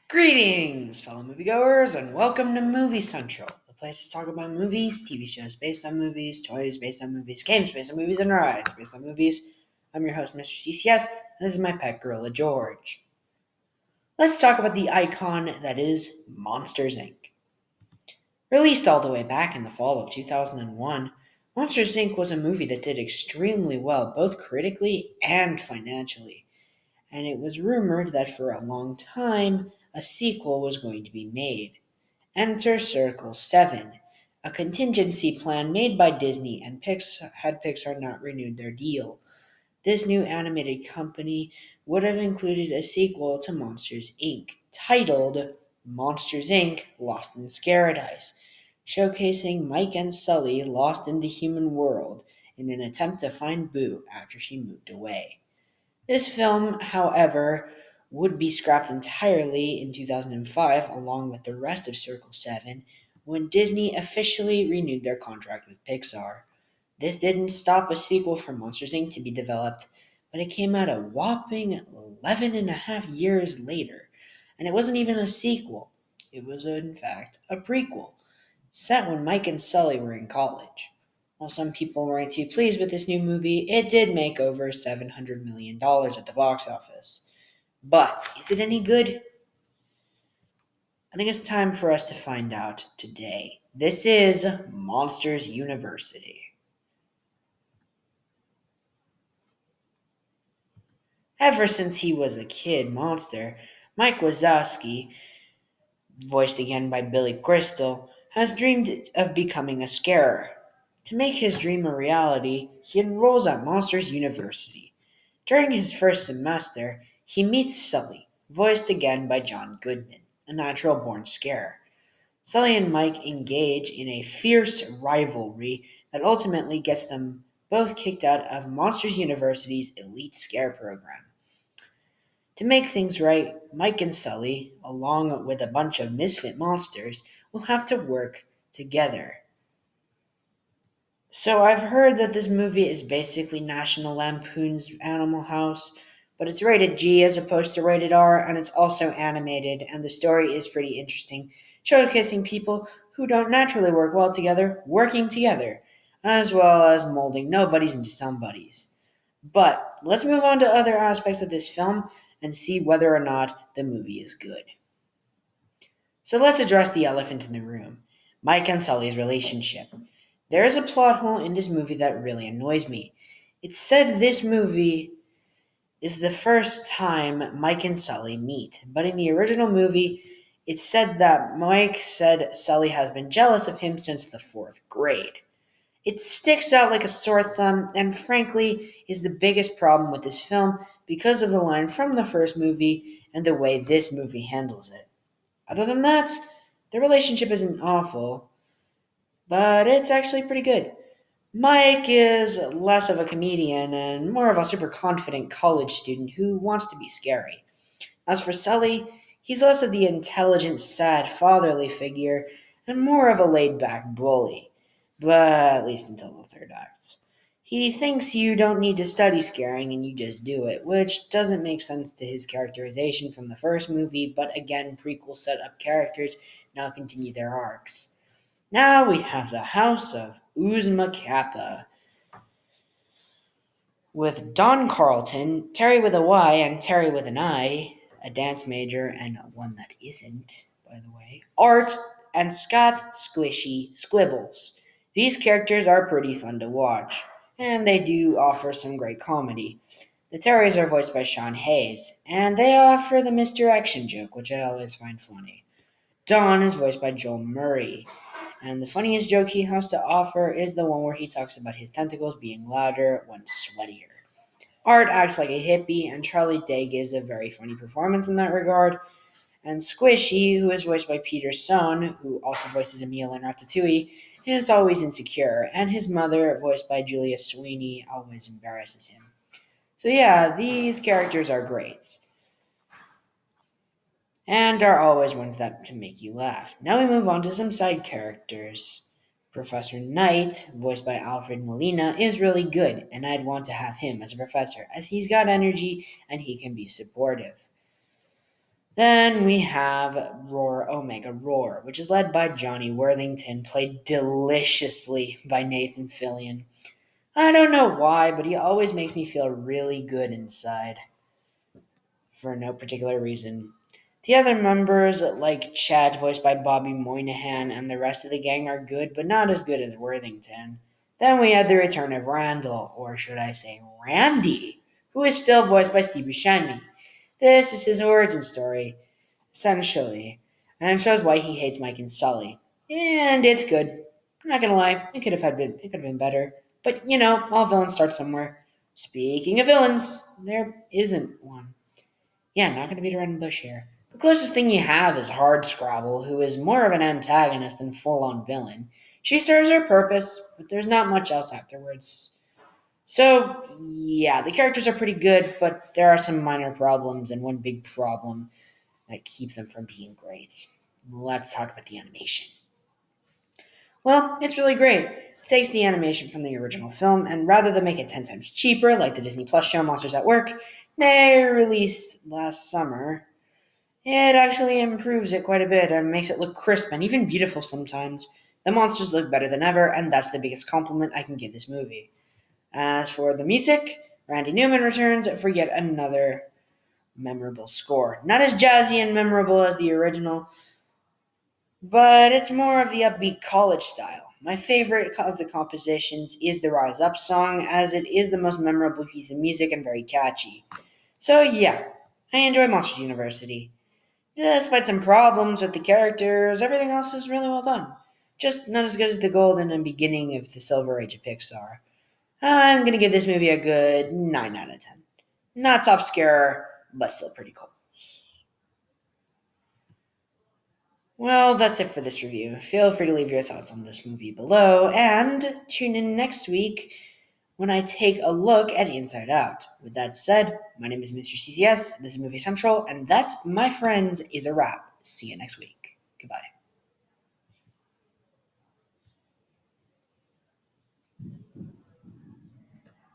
Greetings, fellow moviegoers, and welcome to Movie Central, the place to talk about movies, TV shows based on movies, toys based on movies, games based on movies, and rides based on movies. I'm your host, Mr. CCS, and this is my pet gorilla, George. Let's talk about the icon that is Monsters, Inc. Released all the way back in the fall of 2001, Monsters, Inc. was a movie that did extremely well, both critically and financially, and it was rumored that for a long time a sequel was going to be made. Enter Circle 7, a contingency plan made by Disney and had Pixar not renewed their deal. This new animated company would have included a sequel to Monsters, Inc., titled Monsters, Inc. Lost in Scaradise, showcasing Mike and Sully lost in the human world in an attempt to find Boo after she moved away. This film, however, would be scrapped entirely in 2005 along with the rest of Circle 7 when Disney officially renewed their contract with Pixar. This didn't stop a sequel for Monsters Inc. to be developed, but it came out a whopping 11 and a half years later, and it wasn't even a sequel. It was, in fact, a prequel, set when Mike and Sully were in college. While some people weren't too pleased with this new movie, it did make over $700 million at the box office. But is it any good? I think it's time for us to find out today. This is Monsters University. Ever since he was a kid monster, Mike Wazowski, voiced again by Billy Crystal, has dreamed of becoming a scarer. To make his dream a reality, he enrolls at Monsters University. During his first semester, he meets Sully, voiced again by John Goodman, a natural born scarer. Sully and Mike engage in a fierce rivalry that ultimately gets them both kicked out of Monsters University's elite scare program. To make things right, Mike and Sully, along with a bunch of misfit monsters, will have to work together. So I've heard that this movie is basically National Lampoon's Animal House, but it's rated G as opposed to rated R, and it's also animated, and the story is pretty interesting, showcasing people who don't naturally work well together, working together, as well as molding nobodies into somebodies. But let's move on to other aspects of this film and see whether or not the movie is good. So let's address the elephant in the room, Mike and Sully's relationship. There is a plot hole in this movie that really annoys me. It's said this movie is the first time Mike and Sully meet, but in the original movie, it's said that Mike said Sully has been jealous of him since the fourth grade. It sticks out like a sore thumb, and frankly, is the biggest problem with this film because of the line from the first movie and the way this movie handles it. Other than that, the relationship isn't awful, but it's actually pretty good. Mike is less of a comedian and more of a super confident college student who wants to be scary. As for Sully, he's less of the intelligent, sad, fatherly figure and more of a laid back bully, but at least until the third act. He thinks you don't need to study scaring and you just do it, which doesn't make sense to his characterization from the first movie, but again, prequel set up characters now continue their arcs. Now we have the House of Uzma Kappa, with Don Carlton, Terry with a Y and Terry with an I, a dance major and one that isn't, by the way, Art and Scott Squishy Squibbles. These characters are pretty fun to watch, and they do offer some great comedy. The Terrys are voiced by Sean Hayes, and they offer the misdirection joke, which I always find funny. Don is voiced by Joel Murray, and the funniest joke he has to offer is the one where he talks about his tentacles being louder when sweatier. Art acts like a hippie, and Charlie Day gives a very funny performance in that regard. And Squishy, who is voiced by Peter Sohn, who also voices Emil in Ratatouille, is always insecure, and his mother, voiced by Julia Sweeney, always embarrasses him. So yeah, these characters are great, and are always ones that can make you laugh. Now we move on to some side characters. Professor Knight, voiced by Alfred Molina, is really good, and I'd want to have him as a professor, as he's got energy and he can be supportive. Then we have Roar Omega Roar, which is led by Johnny Worthington, played deliciously by Nathan Fillion. I don't know why, but he always makes me feel really good inside for no particular reason. The other members, like Chad, voiced by Bobby Moynihan, and the rest of the gang are good, but not as good as Worthington. Then we had the return of Randall, or should I say Randy, who is still voiced by Steve Buscemi. This is his origin story, essentially, and shows why he hates Mike and Sully. And it's good. I'm not gonna lie, it could have been better. But all villains start somewhere. Speaking of villains, there isn't one. Yeah, not gonna beat around the bush here. The closest thing you have is Hardscrabble, who is more of an antagonist than full-on villain. She serves her purpose, but there's not much else afterwards. So, yeah, the characters are pretty good, but there are some minor problems and one big problem that keep them from being great. Let's talk about the animation. Well, it's really great. It takes the animation from the original film, and rather than make it 10 times cheaper, like the Disney Plus show Monsters at Work, they released last summer, it actually improves it quite a bit and makes it look crisp and even beautiful sometimes. The monsters look better than ever, and that's the biggest compliment I can give this movie. As for the music, Randy Newman returns for yet another memorable score. Not as jazzy and memorable as the original, but it's more of the upbeat college style. My favorite of the compositions is the Rise Up song, as it is the most memorable piece of music and very catchy. So, yeah, I enjoy Monsters University. Despite some problems with the characters, everything else is really well done. Just not as good as the golden and beginning of the Silver Age of Pixar. I'm gonna give this movie a good 9 out of 10. Not top scare, but still pretty cool. Well, that's it for this review. Feel free to leave your thoughts on this movie below, and tune in next week when I take a look at Inside Out. With that said, my name is Mr. CCS, this is Movie Central, and that, my friends, is a wrap. See you next week. Goodbye.